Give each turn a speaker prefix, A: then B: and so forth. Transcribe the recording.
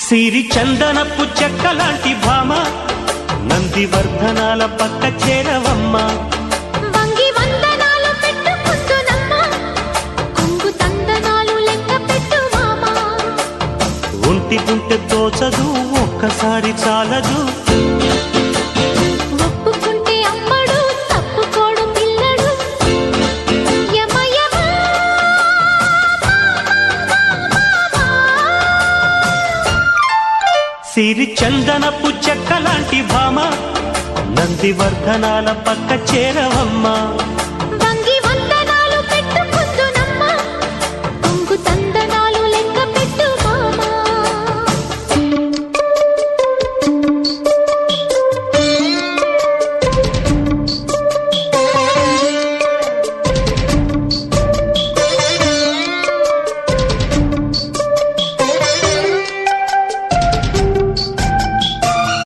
A: సిరి చందనపు చెక్కలాంటి భామ నందివర్ధనాల పక్క చేరవమ్మ
B: వంగి వందనాలు పెట్టుకుంటున్నమ్మ కొంగు తందనాలు లెక్క పెట్టు మామా
A: ఒంటి గుంటె తోచదు ఒక్కసారి చాలదు
B: ఒప్పుకుంటే అమ్మడు తప్పుకోడు పిల్లడు యమ యమ
A: సిరి చందనపు చెక్కలాంటి భామ నందివర్ధనాల పక్క చేరవమ్మ